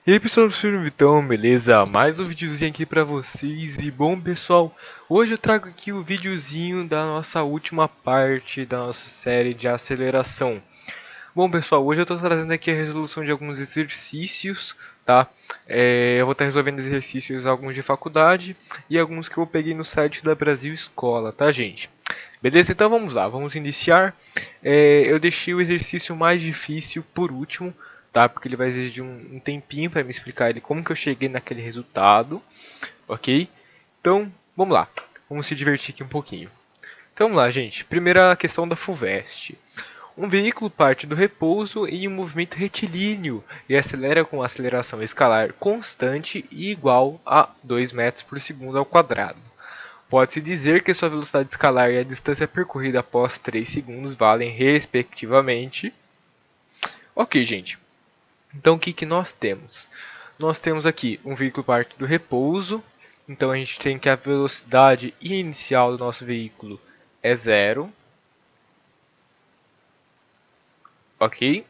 E aí pessoal, eu sou o Vitão, beleza? Mais um videozinho aqui pra vocês. E bom pessoal, hoje eu trago aqui o videozinho da nossa última parte da nossa série de aceleração. Bom pessoal, hoje eu estou trazendo aqui a resolução de alguns exercícios, tá? Eu vou estar resolvendo exercícios alguns de faculdade e alguns que eu peguei no site da Brasil Escola, tá gente? Beleza? Então vamos lá, vamos iniciar. Eu deixei o exercício mais difícil por último, tá? Porque ele vai exigir um tempinho para me explicar ele como que eu cheguei naquele resultado, ok? Então vamos lá, vamos se divertir aqui um pouquinho. Então vamos lá, gente. Primeira questão da FUVEST. Um veículo parte do repouso em um movimento retilíneo e acelera com aceleração escalar constante e igual a 2 metros por segundo ao quadrado. Pode-se dizer que sua velocidade escalar e a distância percorrida após 3 segundos valem respectivamente. Ok, gente. Então o que nós temos? Nós temos aqui um veículo parte do repouso. Então a gente tem que a velocidade inicial do nosso veículo é zero. Ok?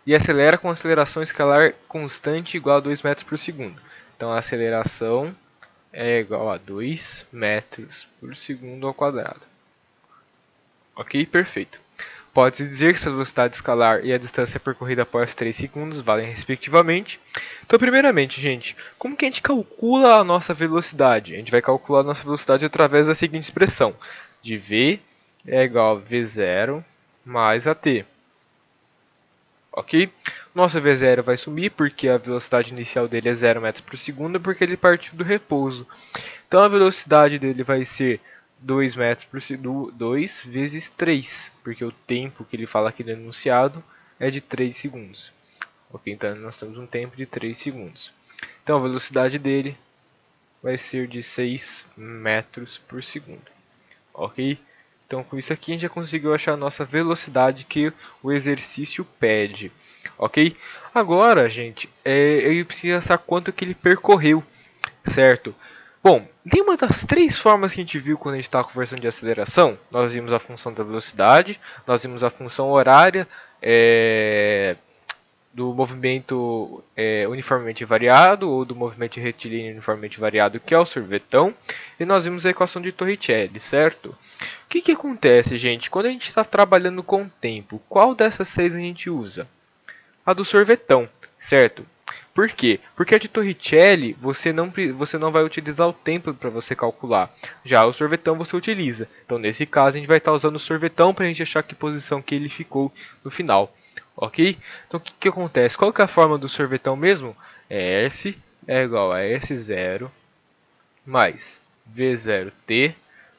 E acelera com aceleração escalar constante igual a 2 metros por segundo. Então a aceleração é igual a 2 metros por segundo ao quadrado. Ok? Perfeito. Pode-se dizer que sua velocidade escalar e a distância percorrida após 3 segundos valem respectivamente. Então, primeiramente, gente, como que a gente calcula a nossa velocidade? A gente vai calcular a nossa velocidade através da seguinte expressão. De V é igual a V0 mais AT. Ok? Nosso V0 vai sumir porque a velocidade inicial dele é 0 metros por segundo porque ele partiu do repouso. Então a velocidade dele vai ser 2 metros por segundo, 2 vezes 3, porque o tempo que ele fala aqui no enunciado é de 3 segundos. Ok, então nós temos um tempo de 3 segundos. Então a velocidade dele vai ser de 6 metros por segundo. Ok? Então com isso aqui a gente já conseguiu achar a nossa velocidade que o exercício pede. Ok? Agora, gente, eu preciso achar quanto que ele percorreu, certo? Bom, tem uma das três formas que a gente viu quando a gente estava conversando de aceleração. Nós vimos a função da velocidade, nós vimos a função horária do movimento uniformemente variado, ou do movimento retilíneo uniformemente variado, que é o sorvetão, e nós vimos a equação de Torricelli, certo? O que acontece, gente? Quando a gente está trabalhando com tempo, qual dessas três a gente usa? A do sorvetão, certo? Por quê? Porque a de Torricelli você não vai utilizar o tempo para você calcular. Já o sorvetão você utiliza. Então nesse caso a gente vai estar usando o sorvetão para a gente achar que posição que ele ficou no final. Ok? Então o que acontece? Qual que é a forma do sorvetão mesmo? É S é igual a S0 mais V0t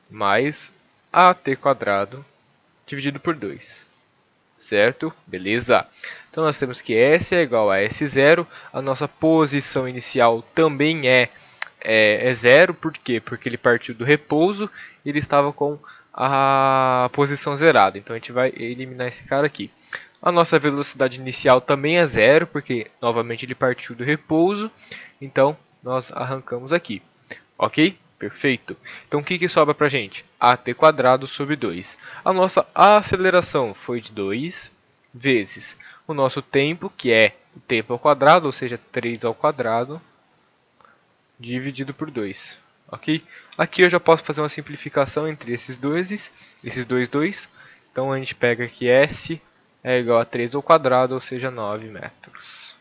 mais AT quadrado dividido por 2. Certo? Beleza? Então nós temos que S é igual a S0. A nossa posição inicial também é zero. Por quê? Porque ele partiu do repouso e ele estava com a posição zerada. Então a gente vai eliminar esse cara aqui. A nossa velocidade inicial também é zero, porque novamente ele partiu do repouso. Então nós arrancamos aqui. Ok? Perfeito. Então o que sobra para a gente? AT quadrado sobre 2. A nossa aceleração foi de 2 vezes o nosso tempo, que é o tempo ao quadrado, ou seja, 3 ao quadrado, dividido por 2. Ok? Aqui eu já posso fazer uma simplificação entre esses dois. Então a gente pega que S é igual a 3 ao quadrado, ou seja, 9 metros.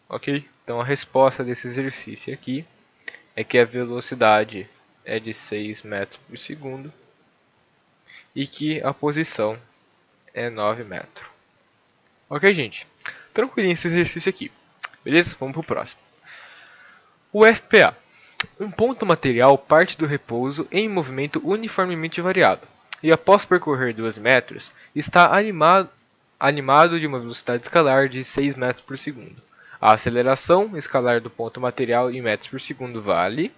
Ok? Então a resposta desse exercício aqui é que a velocidade é de 6 metros por segundo e que a posição é 9 metros. Ok, gente? Tranquilinho esse exercício aqui. Beleza? Vamos para o próximo. O FPA. Um ponto material parte do repouso em movimento uniformemente variado e após percorrer 2 metros está animado de uma velocidade escalar de 6 metros por segundo. A aceleração escalar do ponto material em metros por segundo vale.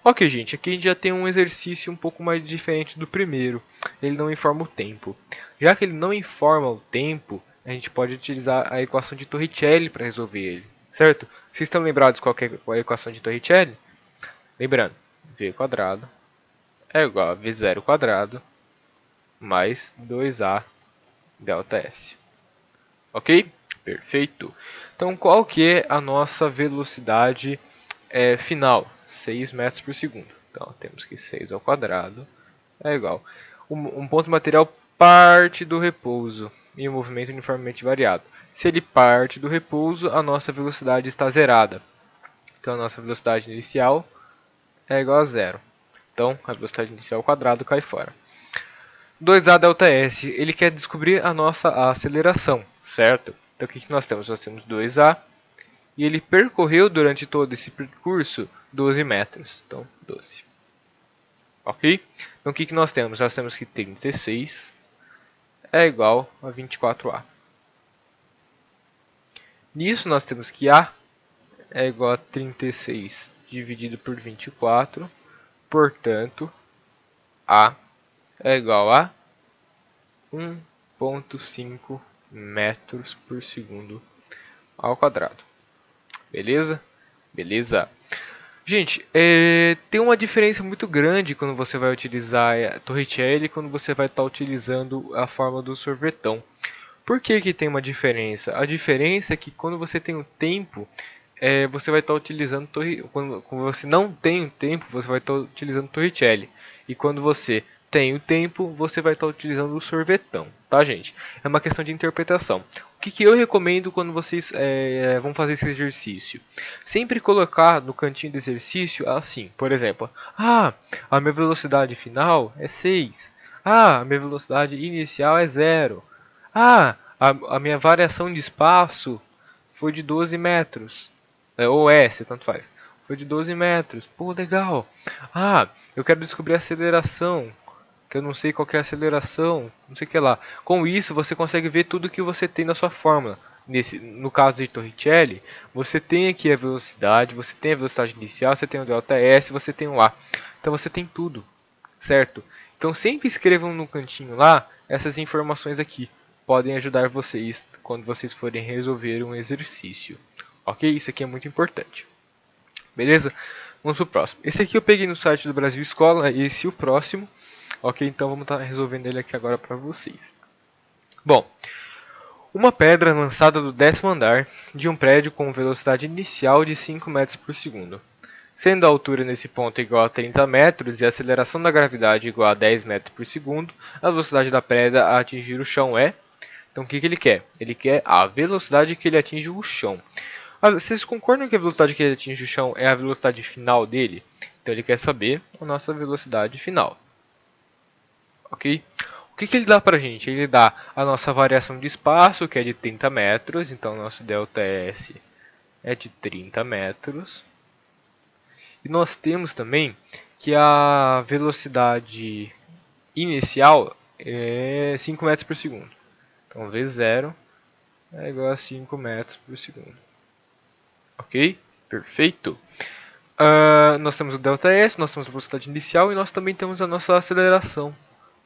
Ok, gente, aqui a gente já tem um exercício um pouco mais diferente do primeiro. Ele não informa o tempo. Já que ele não informa o tempo, a gente pode utilizar a equação de Torricelli para resolver ele, certo? Vocês estão lembrados qual é a equação de Torricelli? Lembrando, v quadrado é igual a v0 quadrado mais 2a delta s. Ok? Perfeito. Então, qual que é a nossa velocidade final? 6 metros por segundo. Então, temos que 6 ao quadrado é igual. Um ponto material parte do repouso em um movimento uniformemente variado. Se ele parte do repouso, a nossa velocidade está zerada. Então, a nossa velocidade inicial é igual a zero. Então, a velocidade inicial ao quadrado cai fora. 2A delta S, ele quer descobrir a nossa aceleração, certo? Então, o que nós temos? Nós temos 2A e ele percorreu durante todo esse percurso 12 metros. Então, 12. Ok? Então, o que nós temos? Nós temos que 36 é igual a 24A. Nisso, nós temos que A é igual a 36 dividido por 24. Portanto, A é igual a 1,5 metros por segundo ao quadrado. Beleza? Beleza. Gente, tem uma diferença muito grande quando você vai utilizar a Torricelli e quando você vai estar utilizando a forma do sorvetão. Por que que tem uma diferença? A diferença é que quando você tem o tempo, você vai estar utilizando quando você não tem o tempo, você vai estar utilizando Torricelli. E quando você tem o tempo, você vai estar utilizando o sorvetão, tá, gente? É uma questão de interpretação. O que eu recomendo quando vocês vão fazer esse exercício? Sempre colocar no cantinho do exercício assim, por exemplo, a minha velocidade final é 6. A minha velocidade inicial é 0. A minha variação de espaço foi de 12 metros. Ou S, tanto faz. Foi de 12 metros. Pô, legal. Eu quero descobrir a aceleração. Que eu não sei qual que é a aceleração. Não sei o que lá. Com isso, você consegue ver tudo que você tem na sua fórmula. No caso de Torricelli, você tem aqui a velocidade, você tem a velocidade inicial, você tem o ΔS, você tem o A. Então você tem tudo, certo? Então sempre escrevam no cantinho lá essas informações aqui. Podem ajudar vocês quando vocês forem resolver um exercício. Ok? Isso aqui é muito importante. Beleza? Vamos para o próximo. Esse aqui eu peguei no site do Brasil Escola, esse e o próximo. Ok? Então vamos estar resolvendo ele aqui agora para vocês. Bom, uma pedra lançada do 10º andar de um prédio com velocidade inicial de 5 metros por segundo. Sendo a altura nesse ponto igual a 30 metros e a aceleração da gravidade igual a 10 metros por segundo, a velocidade da pedra a atingir o chão é... Então o que ele quer? Ele quer a velocidade que ele atinge o chão. Vocês concordam que a velocidade que ele atinge o chão é a velocidade final dele? Então ele quer saber a nossa velocidade final. Ok? O que ele dá pra gente? Ele dá a nossa variação de espaço, que é de 30 metros. Então nosso ΔS é de 30 metros. E nós temos também que a velocidade inicial é 5 metros por segundo. Então V0 é igual a 5 metros por segundo. Ok? Perfeito. Nós temos o ΔS, nós temos a velocidade inicial e nós também temos a nossa aceleração.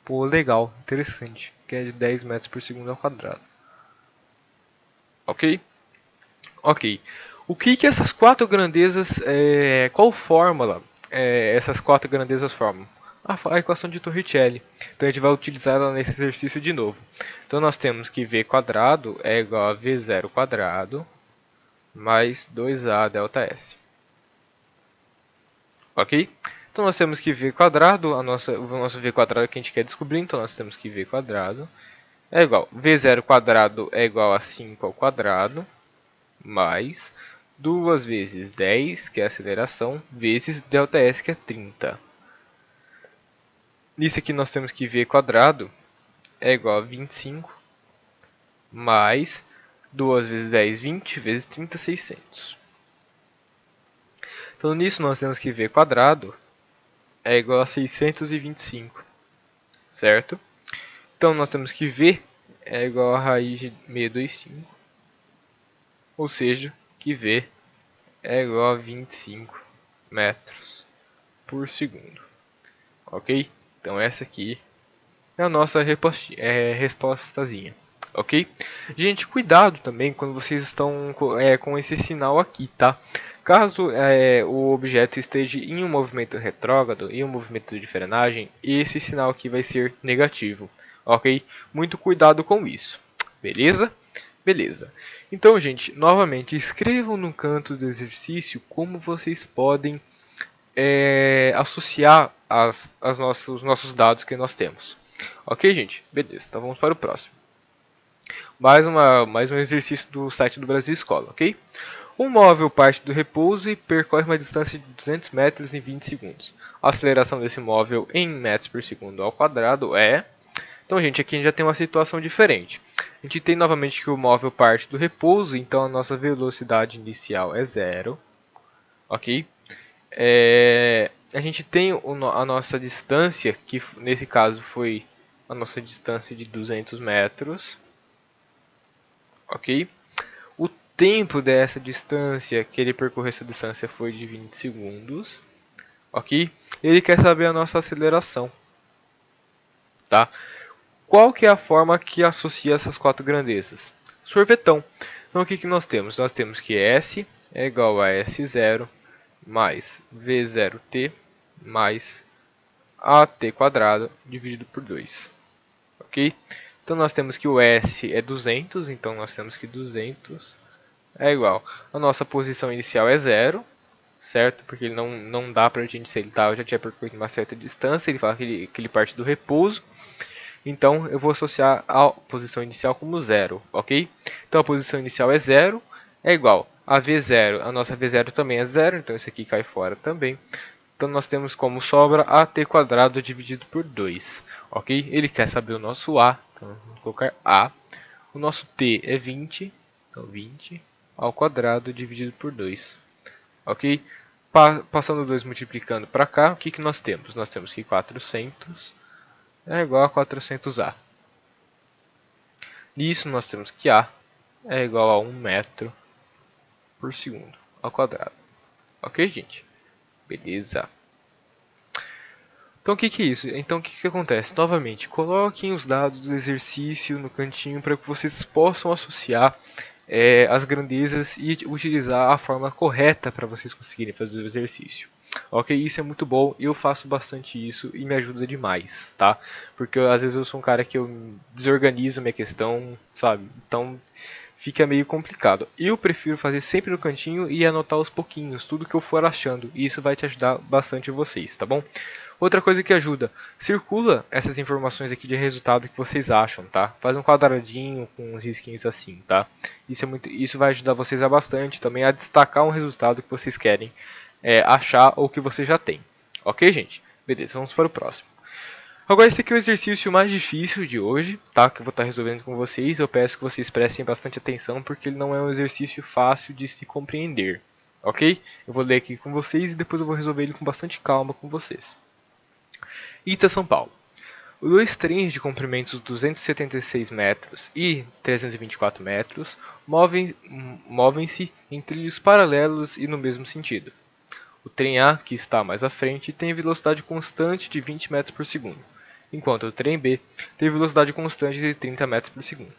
Pô, legal, interessante. Que é de 10 metros por segundo ao quadrado. Ok? Ok. O que essas quatro grandezas, qual fórmula essas quatro grandezas formam? A equação de Torricelli. Então a gente vai utilizar ela nesse exercício de novo. Então nós temos que V quadrado é igual a V0 quadrado mais 2A ΔS. Ok? Então nós temos que V quadrado, o nosso V quadrado que a gente quer descobrir, então nós temos que V quadrado é igual, V0 quadrado é igual a 5 ao quadrado, mais 2 vezes 10, que é a aceleração, vezes ΔS, que é 30. Nisso aqui nós temos que V quadrado é igual a 25, mais 2 vezes 10, 20, vezes 30, 600. Então nisso nós temos que V quadrado é igual a 625, certo? Então nós temos que V é igual a raiz de 625, ou seja, que V é igual a 25 metros por segundo. Ok? Então essa aqui é a nossa respostazinha. Ok? Gente, cuidado também quando vocês estão com esse sinal aqui, tá? Caso o objeto esteja em um movimento retrógrado, em um movimento de frenagem, esse sinal aqui vai ser negativo. Ok? Muito cuidado com isso. Beleza? Beleza. Então, gente, novamente, escrevam no canto do exercício como vocês podem associar os nossos dados que nós temos. Ok, gente? Beleza, então vamos para o próximo. Mais um exercício do site do Brasil Escola, ok? Um móvel parte do repouso e percorre uma distância de 200 metros em 20 segundos. A aceleração desse móvel em metros por segundo ao quadrado é... Então, gente, aqui a gente já tem uma situação diferente. A gente tem novamente que o móvel parte do repouso, então a nossa velocidade inicial é zero, ok? A gente tem a nossa distância, que nesse caso foi a nossa distância de 200 metros, ok? O tempo dessa distância, que ele percorreu essa distância, foi de 20 segundos, ok? Ele quer saber a nossa aceleração, tá? Qual que é a forma que associa essas quatro grandezas? Sorvetão. Então o que nós temos? Nós temos que S é igual a S0 mais V0t mais AT quadrado dividido por 2. Ok? Então nós temos que o S é 200, então nós temos que 200 é igual. A nossa posição inicial é 0, certo? Porque ele não dá pra gente, se ele já tinha percorrido uma certa distância, ele fala que ele parte do repouso. Então eu vou associar a posição inicial como 0, ok? Então a posição inicial é 0, é igual a V0, a nossa V0 também é 0, então isso aqui cai fora também. Então nós temos como sobra AT quadrado dividido por 2, ok? Ele quer saber o nosso A, então vamos colocar A. O nosso T é 20, então 20 ao quadrado dividido por 2, ok? Passando 2 multiplicando para cá, o que nós temos? Nós temos que 400 é igual a 400A. Nisso nós temos que A é igual a 1 metro por segundo ao quadrado. Ok, gente? Beleza. Então o que é isso? Então o que acontece? Novamente, coloquem os dados do exercício no cantinho para que vocês possam associar as grandezas e utilizar a forma correta para vocês conseguirem fazer o exercício. Ok? Isso é muito bom, eu faço bastante isso e me ajuda demais, tá? Porque às vezes eu sou um cara que eu desorganizo minha questão, sabe? Então fica meio complicado. Eu prefiro fazer sempre no cantinho e anotar aos pouquinhos, tudo que eu for achando. E isso vai te ajudar bastante vocês, tá bom? Outra coisa que ajuda, circula essas informações aqui de resultado que vocês acham, tá? Faz um quadradinho com uns risquinhos assim, tá? Isso vai ajudar vocês a bastante também a destacar um resultado que vocês querem achar ou que você já tem. Ok, gente? Beleza, vamos para o próximo. Agora esse aqui é o exercício mais difícil de hoje, tá? Que eu vou estar resolvendo com vocês. Eu peço que vocês prestem bastante atenção porque ele não é um exercício fácil de se compreender, ok? Eu vou ler aqui com vocês e depois eu vou resolver ele com bastante calma com vocês. Ita, São Paulo. Dois trens de comprimentos 276 metros e 324 metros movem-se em trilhos paralelos e no mesmo sentido. O trem A, que está mais à frente, tem velocidade constante de 20 metros por segundo, enquanto o trem B tem velocidade constante de 30 metros por segundo.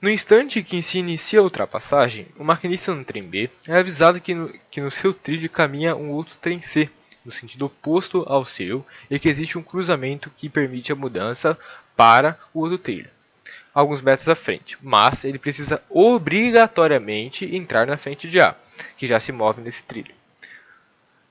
No instante que se inicia a ultrapassagem, o maquinista no trem B é avisado que no seu trilho caminha um outro trem C, no sentido oposto ao seu, e que existe um cruzamento que permite a mudança para o outro trilho, alguns metros à frente, mas ele precisa obrigatoriamente entrar na frente de A, que já se move nesse trilho.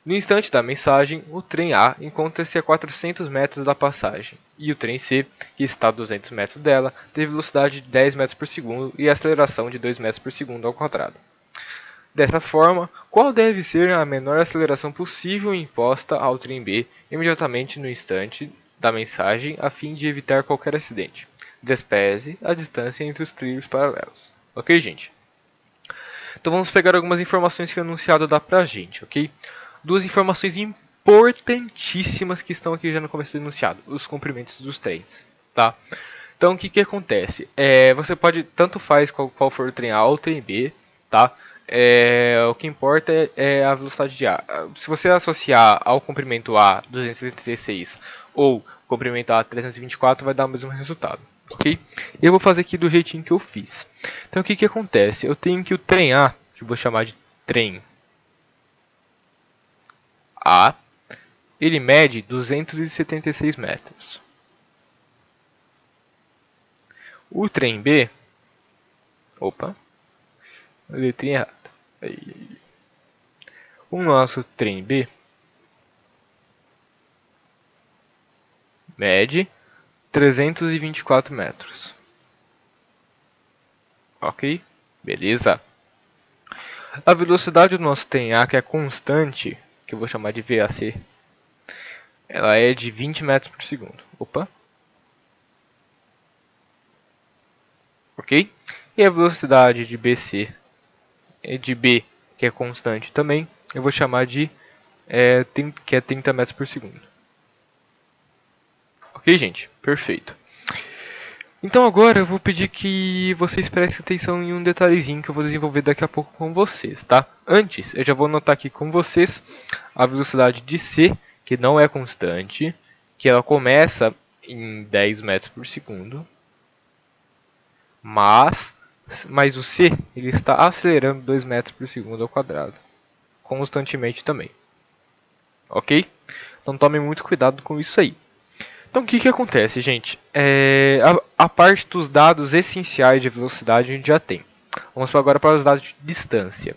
No instante da mensagem, o trem A encontra-se a 400 metros da passagem, e o trem C, que está a 200 metros dela, tem velocidade de 10 metros por segundo e aceleração de 2 metros por segundo ao quadrado. Dessa forma, qual deve ser a menor aceleração possível imposta ao trem B imediatamente no instante da mensagem a fim de evitar qualquer acidente? Despreze a distância entre os trilhos paralelos. Ok, gente? Então vamos pegar algumas informações que o enunciado dá pra gente, ok? Duas informações importantíssimas que estão aqui já no começo do enunciado, os comprimentos dos trens, tá? Então o que acontece? Você pode, tanto faz qual for o trem A ou o trem B, tá? O que importa é a velocidade de A. Se você associar ao comprimento A 236 ou comprimento A 324, vai dar o mesmo resultado, ok? Eu vou fazer aqui do jeitinho que eu fiz. Então o que acontece? Eu tenho que o trem A, que eu vou chamar de trem A, ele mede 276 metros. O trem B, letrinha errada. Aí. O nosso trem B mede 324 metros. Ok? Beleza. A velocidade do nosso trem A, que é constante, que eu vou chamar de VAC, ela é de 20 metros por segundo. Opa. Ok? E a velocidade de BC, de B, que é constante também, eu vou chamar de que é 30 metros por segundo. Ok, gente? Perfeito. Então agora eu vou pedir que vocês prestem atenção em um detalhezinho que eu vou desenvolver daqui a pouco com vocês, tá? Antes, eu já vou anotar aqui com vocês a velocidade de C, que não é constante, que ela começa em 10 metros por segundo, mas o C ele está acelerando 2 metros por segundo ao quadrado, constantemente também, ok? Então tome muito cuidado com isso aí. Então o que acontece, gente? A parte dos dados essenciais de velocidade a gente já tem. Vamos agora para os dados de distância,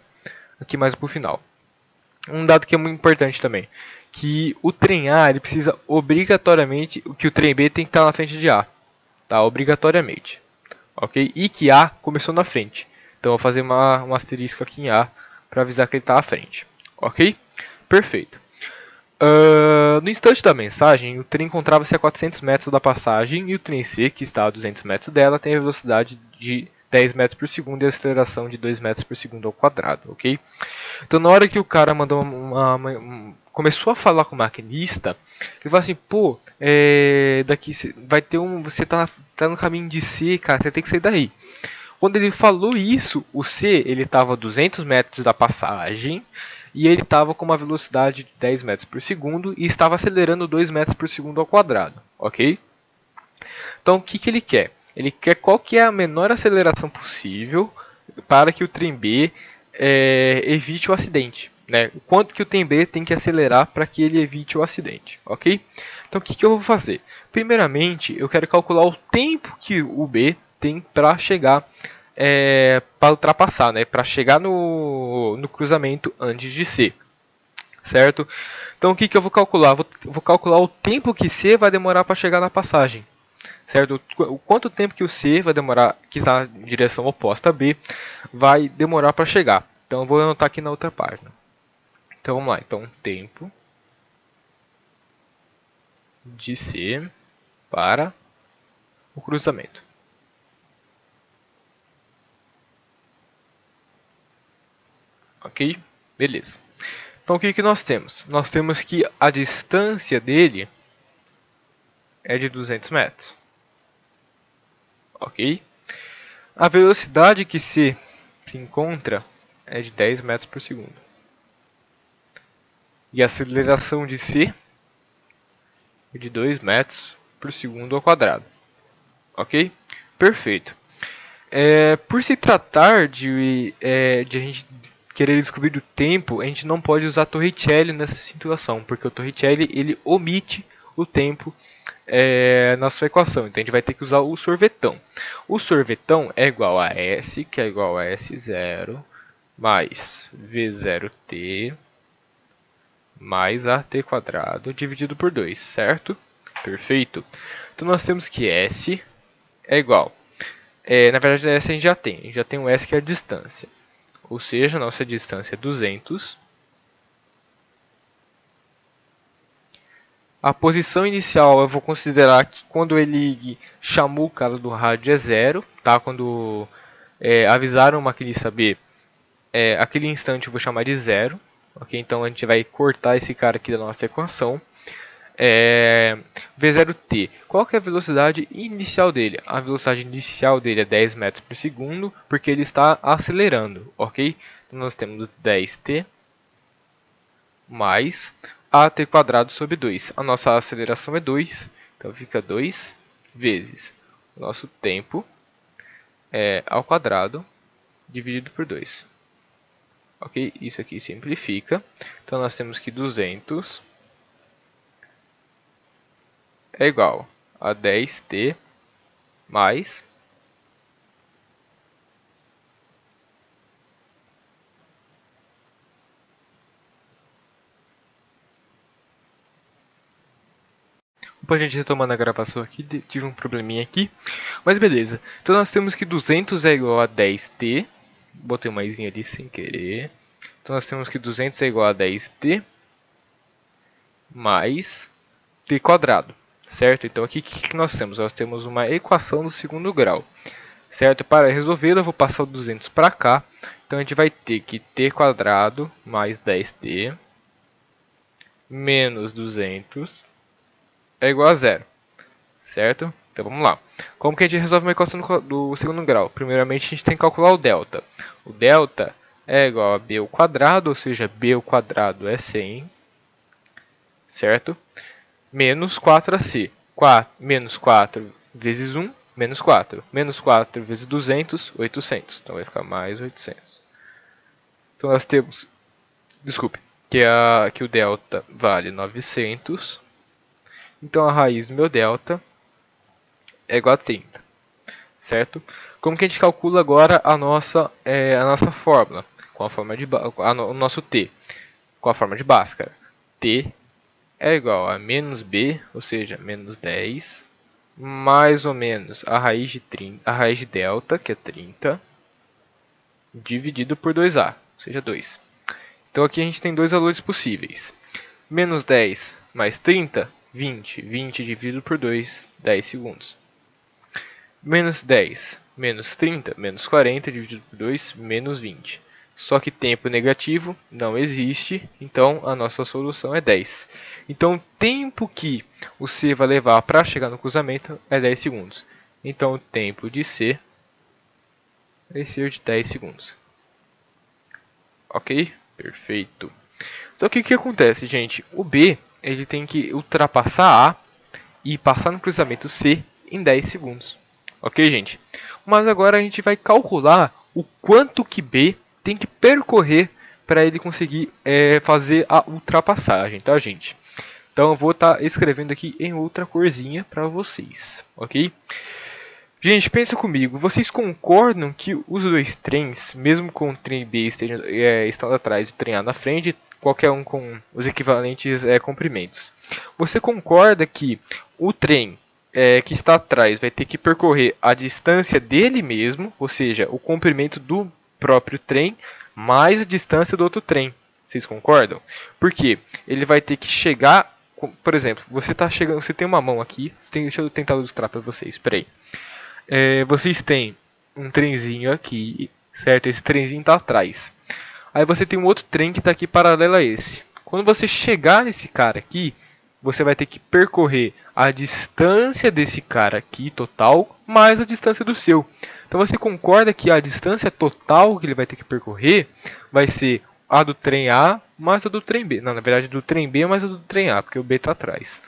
aqui mais para o final. Um dado que é muito importante também, que o trem A ele precisa obrigatoriamente, que o trem B tem que estar na frente de A, tá? Obrigatoriamente, ok? E que A começou na frente. Então eu vou fazer um asterisco aqui em A para avisar que ele está à frente, ok? Perfeito. No instante da mensagem, o trem encontrava-se a 400 metros da passagem e o trem C, que está a 200 metros dela, tem a velocidade de 10 metros por segundo e a aceleração de 2 metros por segundo ao quadrado, ok? Então, na hora que o cara mandou começou a falar com o maquinista, ele falou assim, pô, daqui vai ter você tá no caminho de C, cara, você tem que sair daí. Quando ele falou isso, o C ele estava a 200 metros da passagem e ele estava com uma velocidade de 10 metros por segundo e estava acelerando 2 metros por segundo ao quadrado, ok? Então o que ele quer? Ele quer qual que é a menor aceleração possível para que o trem B evite o acidente. Né? O quanto que o trem B tem que acelerar para que ele evite o acidente, ok? Então o que eu vou fazer? Primeiramente, eu quero calcular o tempo que o B tem para chegar, para ultrapassar, né? Para chegar no cruzamento antes de C, certo? Então o que eu vou calcular? Vou calcular o tempo que C vai demorar para chegar na passagem, certo? O quanto tempo que o C vai demorar, que está em direção oposta a B, vai demorar para chegar. Então eu vou anotar aqui na outra página. Então vamos lá. Então tempo de C para o cruzamento. Ok? Beleza. Então o que nós temos? Nós temos que a distância dele é de 200 metros. Ok? A velocidade que C se encontra é de 10 metros por segundo. E a aceleração de C é de 2 metros por segundo ao quadrado. Ok? Perfeito. Por se tratar de a gente querer descobrir o tempo, a gente não pode usar Torricelli nessa situação, porque o Torricelli ele omite o tempo na sua equação. Então a gente vai ter que usar o sorvetão. O sorvetão é igual a S, que é igual a S0, mais V0t, mais AT quadrado, dividido por 2, certo? Perfeito. Então nós temos que S é igual. Na verdade, essa a gente já tem o S que é a distância. Ou seja, nossa distância é 200. A posição inicial eu vou considerar que quando ele chamou o cara do rádio é 0, tá? Quando avisaram o maquinista B, aquele instante eu vou chamar de 0. Ok? Então a gente vai cortar esse cara aqui da nossa equação. V0t, qual que é a velocidade inicial dele? A velocidade inicial dele é 10 metros por segundo, porque ele está acelerando, ok? Então nós temos 10t mais at quadrado sobre 2. A nossa aceleração é 2, então fica 2 vezes o nosso tempo ao quadrado dividido por 2. Ok? Isso aqui simplifica. Então nós temos que 200 é igual a 10t mais Depois a gente retomando a gravação aqui, tive um probleminha aqui. Mas beleza. Então nós temos que 200 é igual a 10t. Botei uma izinha ali sem querer. Então nós temos que 200 é igual a 10t mais t quadrado. Certo? Então aqui o que nós temos? Nós temos uma equação do segundo grau. Certo? Para resolvê-la eu vou passar o 200 para cá. Então a gente vai ter que t quadrado mais 10t menos 200 é igual a zero. Certo? Então vamos lá. Como que a gente resolve uma equação do segundo grau? Primeiramente a gente tem que calcular o delta. O delta é igual a b ao quadrado, ou seja, b ao quadrado é 100, certo? Menos 4ac. Menos 4 vezes 1, menos 4. Menos 4 vezes 200, 800. Então vai ficar mais 800. Então nós temos, desculpe, que o delta vale 900. Então a raiz do meu delta é igual a 30, certo? Como que a gente calcula agora a nossa fórmula? Com a forma de o nosso t, com a forma de Bhaskara. T é igual a menos b, ou seja, menos 10, mais ou menos a raiz de 30, a raiz de delta, que é 30, dividido por 2a, ou seja, 2. Então aqui a gente tem dois valores possíveis. Menos 10 mais 30, 20. 20 dividido por 2, 10 segundos. Menos 10 menos 30, menos 40 dividido por 2, menos 20. Só que tempo negativo não existe, então a nossa solução é 10. Então o tempo que o C vai levar para chegar no cruzamento é 10 segundos. Então o tempo de C vai ser de 10 segundos. Ok? Perfeito. Só que o que acontece, gente? O B ele tem que ultrapassar A e passar no cruzamento C em 10 segundos. Ok, gente? Mas agora a gente vai calcular o quanto que B tem que percorrer para ele conseguir fazer a ultrapassagem, tá, gente? Então eu vou estar escrevendo aqui em outra corzinha para vocês, ok? Gente, pensa comigo, vocês concordam que os dois trens, mesmo com o trem B estando atrás e o trem A na frente, qualquer um com os equivalentes comprimentos, você concorda que o trem que está atrás vai ter que percorrer a distância dele mesmo, ou seja, o comprimento do próprio trem, mais a distância do outro trem? Vocês concordam? Porque ele vai ter que chegar, por exemplo, você tá chegando, você tem uma mão aqui, deixa eu tentar ilustrar para vocês, peraí. Vocês têm um trenzinho aqui, certo? Esse trenzinho está atrás. Aí você tem um outro trem que está aqui paralelo a esse. Quando você chegar nesse cara aqui, você vai ter que percorrer a distância desse cara aqui, total, mais a distância do seu. Então você concorda que a distância total que ele vai ter que percorrer vai ser a do trem A mais a do trem B. Não, na verdade do trem B mais a do trem A, porque o B está atrás.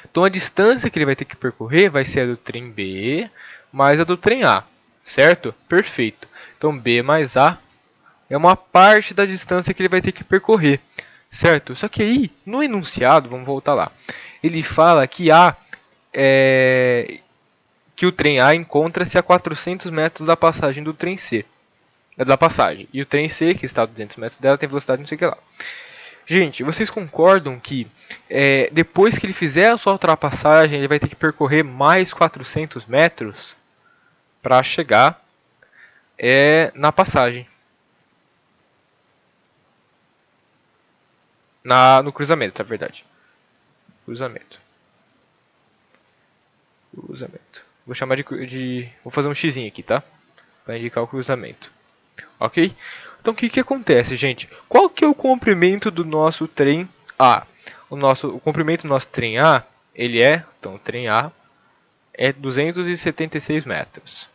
Então a distância que ele vai ter que percorrer vai ser a do trem B mais a do trem A, certo? Perfeito. Então B mais A é uma parte da distância que ele vai ter que percorrer, certo? Só que aí, no enunciado, vamos voltar lá, ele fala que que o trem A encontra-se a 400 metros da passagem do trem C. Da passagem. E o trem C, que está a 200 metros dela, tem velocidade não sei o que lá. Gente, vocês concordam que depois que ele fizer a sua ultrapassagem, ele vai ter que percorrer mais 400 metros para chegar na passagem? No cruzamento, na verdade. Cruzamento. Vou chamar vou fazer um x aqui, tá? Para indicar o cruzamento. Ok? Então o que acontece, gente? Qual que é o comprimento do nosso trem A? O comprimento do nosso trem A, então o trem A é 276 metros.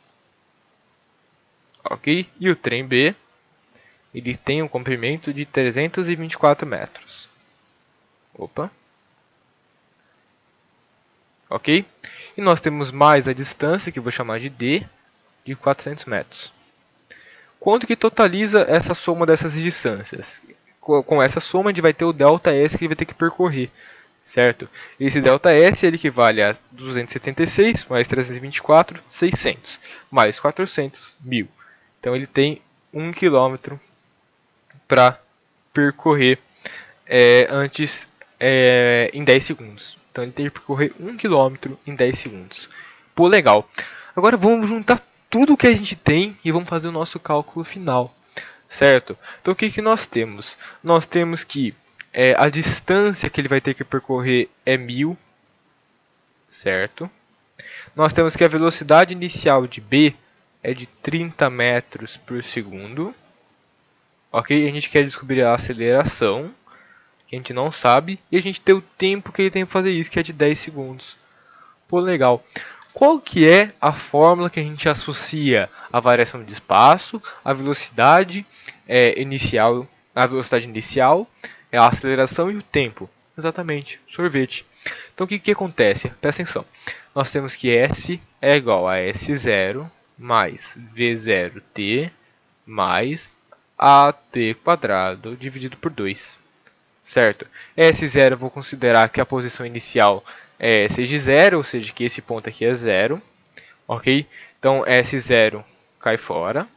Ok? E o trem B, ele tem um comprimento de 324 metros. Opa. Ok? E nós temos mais a distância, que eu vou chamar de D, de 400 metros. Quanto que totaliza essa soma dessas distâncias? Com essa soma, a gente vai ter o ΔS que ele vai ter que percorrer, certo? Esse ΔS ele equivale a 276 mais 324, 600, mais 400, 1000. Então ele tem 1 km para percorrer em 10 segundos. Então ele tem que percorrer 1 km em 10 segundos. Pô, legal. Agora vamos juntar tudo que a gente tem e vamos fazer o nosso cálculo final, certo? Então o que nós temos? Nós temos que a distância que ele vai ter que percorrer é 1000, certo? Nós temos que a velocidade inicial de B é de 30 metros por segundo. Ok? A gente quer descobrir a aceleração, que a gente não sabe, e a gente tem o tempo que ele tem para fazer isso, que é de 10 segundos. Pô, legal. Qual que é a fórmula que a gente associa a variação de espaço, a velocidade inicial, a aceleração e o tempo? Exatamente, sorvete. Então o que acontece? Presta atenção. Nós temos que S é igual a S0 mais V0t mais AT quadrado dividido por 2. Certo? S0 eu vou considerar que a posição inicial seja 0, ou seja, que esse ponto aqui é 0. Ok? Então S0 cai fora.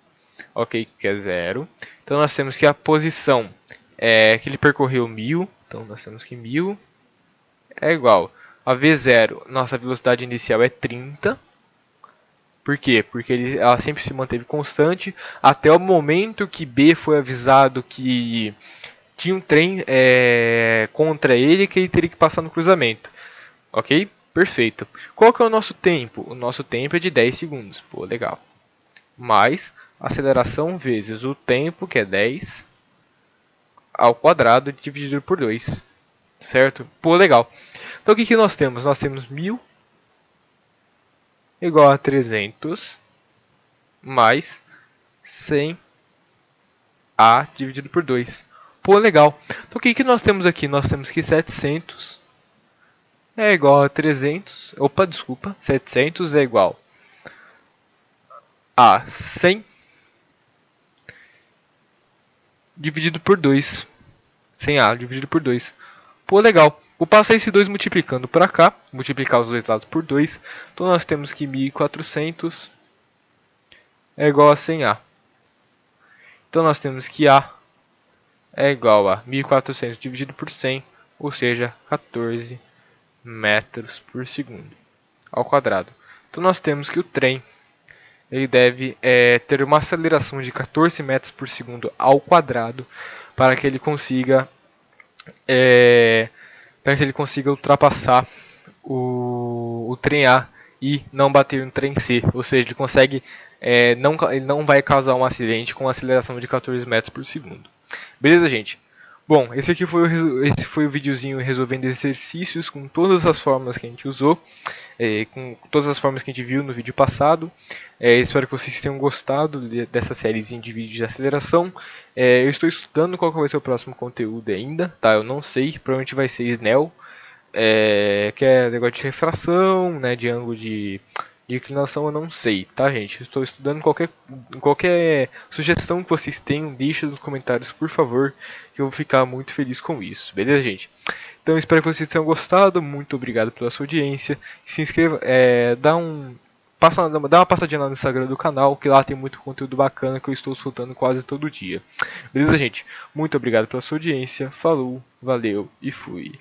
Ok? Que é 0. Então nós temos que a posição que ele percorreu 1000. Então nós temos que 1000 é igual a V0. Nossa velocidade inicial é 30. Por quê? Porque ela sempre se manteve constante até o momento que B foi avisado que tinha um trem contra ele que ele teria que passar no cruzamento. Ok? Perfeito. Qual que é o nosso tempo? O nosso tempo é de 10 segundos. Pô, legal. Mais aceleração vezes o tempo, que é 10, ao quadrado dividido por 2. Certo? Pô, legal. Então o que nós temos? Nós temos 1000 igual a 300 mais 100A dividido por 2. Pô, legal. Então o que nós temos aqui? Nós temos que 700 é igual a 300. Opa, desculpa. 700 é igual a 100 dividido por 2. 100A dividido por 2. Pô, legal. Vou passar esse 2 multiplicando para cá. Multiplicar os dois lados por 2. Então nós temos que 1400 é igual a 100A. Então nós temos que A é igual a 1400 dividido por 100, ou seja, 14 metros por segundo ao quadrado. Então nós temos que o trem ele deve ter uma aceleração de 14 metros por segundo ao quadrado para que ele consiga ultrapassar o trem A e não bater no trem C, ou seja, ele consegue ele não vai causar um acidente com aceleração de 14 metros por segundo. Beleza, gente? Bom, esse foi o videozinho resolvendo exercícios com todas as fórmulas que a gente usou, com todas as formas que a gente viu no vídeo passado. Espero que vocês tenham gostado dessa sériezinha de vídeos de aceleração. Eu estou estudando qual que vai ser o próximo conteúdo ainda, tá? Eu não sei, provavelmente vai ser Snell, que é negócio de refração, né, de ângulo de inclinação, eu não sei, tá, gente? Estou estudando qualquer sugestão que vocês tenham, deixa nos comentários, por favor, que eu vou ficar muito feliz com isso, beleza, gente? Então, espero que vocês tenham gostado, muito obrigado pela sua audiência, se inscreva, dá uma passadinha lá no Instagram do canal, que lá tem muito conteúdo bacana que eu estou soltando quase todo dia. Beleza, gente? Muito obrigado pela sua audiência, falou, valeu e fui.